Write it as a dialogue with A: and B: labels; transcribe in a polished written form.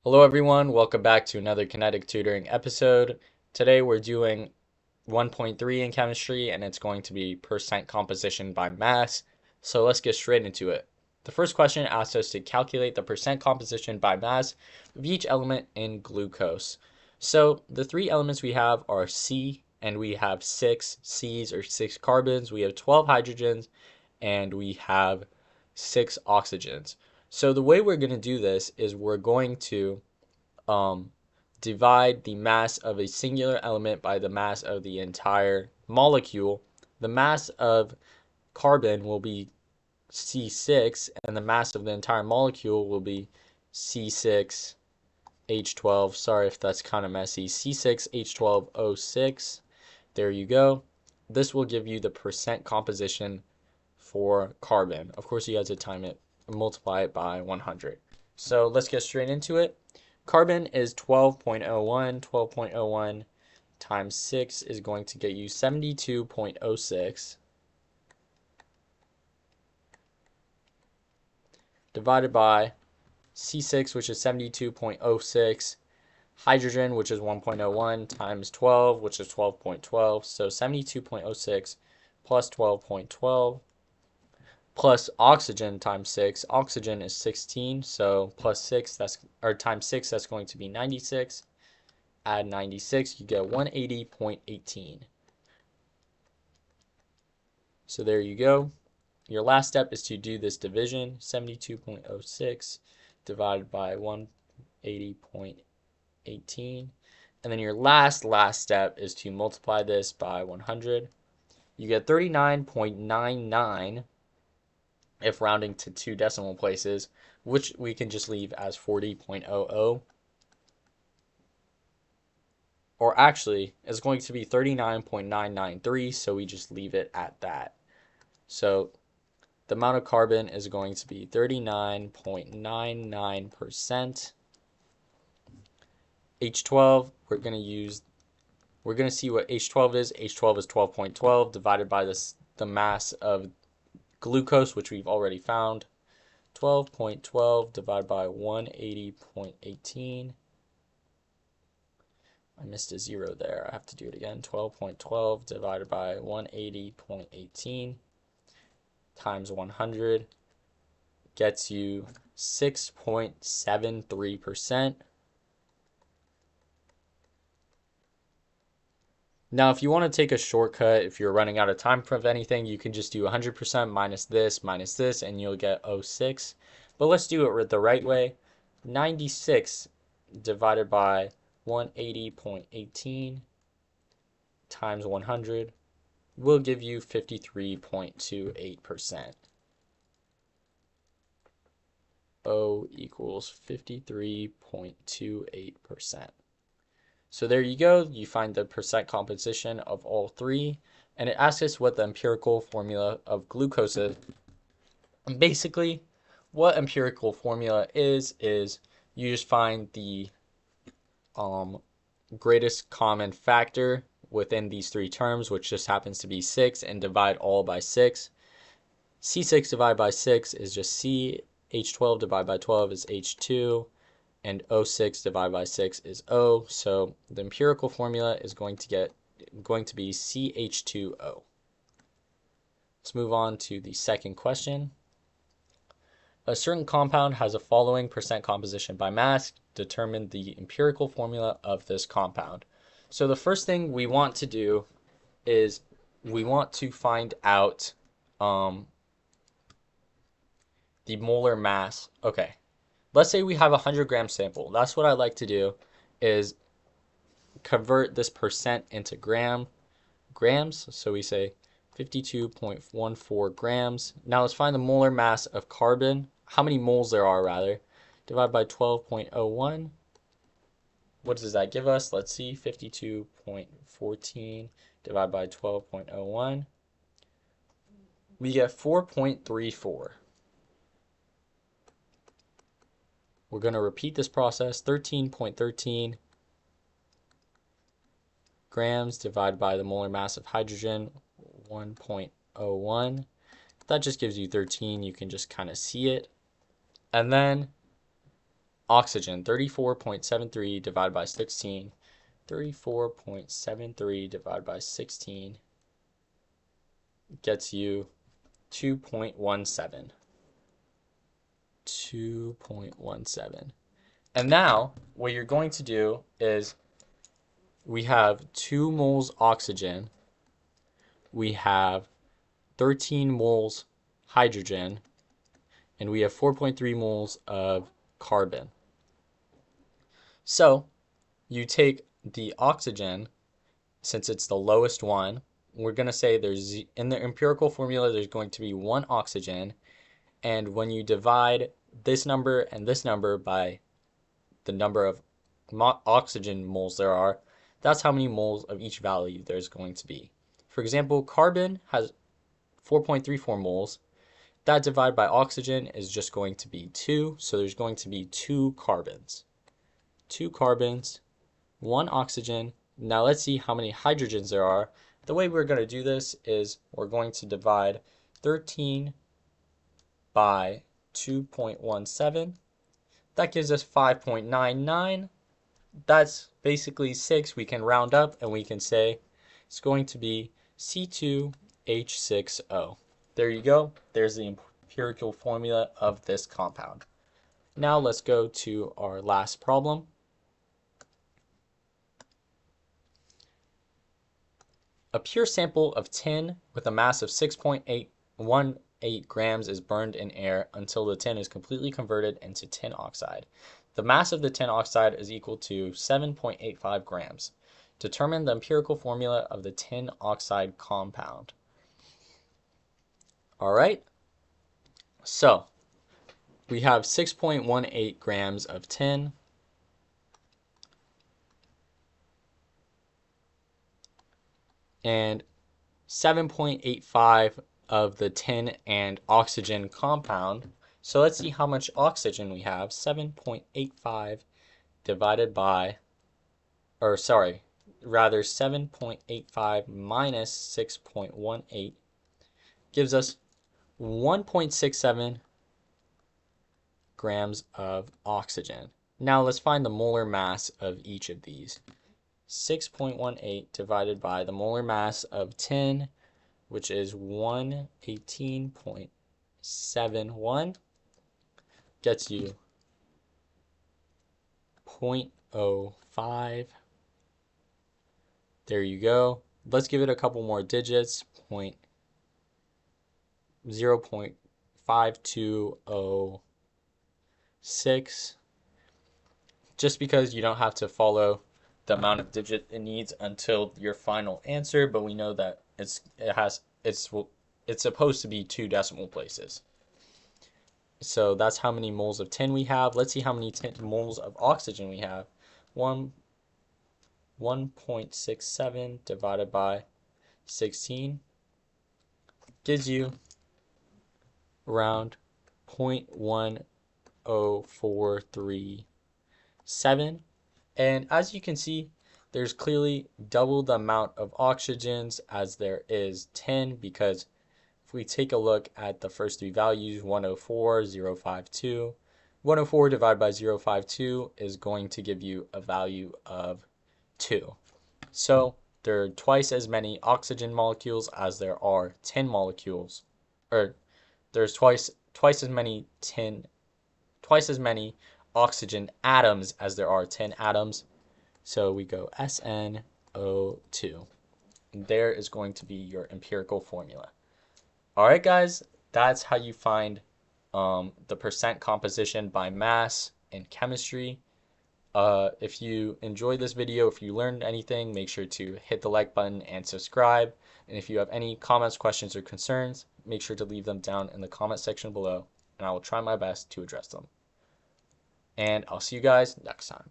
A: Hello everyone, welcome back to another kinetic tutoring episode. Today we're doing 1.3 in chemistry and it's going to be percent composition by mass. So let's get straight into it. The first question asks us to calculate the percent composition by mass of each element in glucose. So the three elements we have are C, and we have 6 C's or 6 carbons, we have 12 hydrogens, and we have 6 oxygens. So the way we're going to do this is we're going to um, divide the mass of a singular element by the mass of the entire molecule. The mass of carbon will be C6, and the mass of the entire molecule will be C6H12. Sorry if that's kind of messy. C6H12O6. There you go. This will give you the percent composition for carbon. Of course, you have to time it, multiply it by 100. So let's get straight into it. Carbon is 12.01. 12.01 times 6 is going to get you 72.06 divided by C6, which is 72.06, hydrogen, which is 1.01, times 12, which is 12.12. So 72.06 plus 12.12 plus oxygen times 6. Oxygen is 16, so plus 6, that's, or times 6, that's going to be 96. Add 96, you get 180.18. So there you go. Your last step is to do this division. 72.06 divided by 180.18. And then your last step is to multiply this by 100. You get 39.99 if rounding to 2 decimal places, which we can just leave as 40.00. Or actually, it's going to be 39.993, so we just leave it at that. So the amount of carbon is going to be 39.99%. H12, we're going to see what H12 is. H12 is 12.12 divided by the mass of glucose, which we've already found. 12.12 divided by 180.18. I missed a 0 there. I have to do it again. 12.12 divided by 180.18 times 100 gets you 6.73%. Now, if you want to take a shortcut, if you're running out of time for anything, you can just do 100% minus this, and you'll get 06. But let's do it the right way. 96 divided by 180.18 times 100 will give you 53.28%. O equals 53.28%. So there you go. You find the percent composition of all three, and it asks us what the empirical formula of glucose is. And basically, what empirical formula is you just find the greatest common factor within these three terms, which just happens to be 6, and divide all by 6. C6 divided by 6 is just C. H12 divided by 12 is H2. And O6 divided by 6 is O. So the empirical formula is going to be CH2O. Let's move on to the second question. A certain compound has a following percent composition by mass. Determine the empirical formula of this compound. So the first thing we want to do is we want to find out the molar mass. Okay. Let's say we have a 100-gram sample. That's what I like to do, is convert this percent into grams. So we say 52.14 grams. Now let's find the molar mass of carbon. How many moles there are, rather. Divide by 12.01. What does that give us? Let's see. 52.14 divided by 12.01. We get 4.34. We're going to repeat this process. 13.13 grams divided by the molar mass of hydrogen, 1.01. That just gives you 13. You can just kind of see it. And then Oxygen, 34.73 divided by 16. 34.73 divided by 16 gets you 2.17. 2.17. And now what you're going to do is we have 2 moles oxygen, we have 13 moles hydrogen, and we have 4.3 moles of carbon. So you take the oxygen, since it's the lowest one, we're going to say there's, in the empirical formula, there's going to be 1 oxygen, and when you divide this number and this number by the number of oxygen moles there are, that's how many moles of each value there's going to be. For example, carbon has 4.34 moles. That divided by oxygen is just going to be 2, so there's going to be 2 carbons. 2 carbons, 1 oxygen. Now let's see how many hydrogens there are. The way we're going to do this is we're going to divide 13 by 2.17. That gives us 5.99. That's basically 6. We can round up and we can say it's going to be C2H6O. There you go. There's the empirical formula of this compound. Now let's go to our last problem. A pure sample of tin with a mass of 6.818 grams is burned in air until the tin is completely converted into tin oxide. The mass of the tin oxide is equal to 7.85 grams. Determine the empirical formula of the tin oxide compound. Alright, so we have 6.18 grams of tin. And 7.85 of the tin and oxygen compound. So let's see how much oxygen we have. 7.85 divided by, or sorry, rather 7.85 minus 6.18 gives us 1.67 grams of oxygen. Now let's find the molar mass of each of these. 6.18 divided by the molar mass of tin, which is 118.71, gets you 0.05. There you go. Let's give it a couple more digits. 0.5206. Just because you don't have to follow the amount of digit it needs until your final answer, but we know that it's supposed to be 2 decimal places. So that's how many moles of tin we have. Let's see how many moles of oxygen we have. 1.67 divided by 16 gives you around 0.1043. And as you can see, there's clearly double the amount of oxygens as there is tin, because if we take a look at the first 3 values, 104, 052, 104 divided by 052 is going to give you a value of 2. So there are twice as many oxygen molecules as there are tin molecules, or there's twice as many oxygen atoms as there are tin atoms. So we go SnO2. And there is going to be your empirical formula. Alright guys, that's how you find the percent composition by mass in chemistry. If you enjoyed this video, if you learned anything, make sure to hit the like button and subscribe. And if you have any comments, questions, or concerns, make sure to leave them down in the comment section below, and I will try my best to address them. And I'll see you guys next time.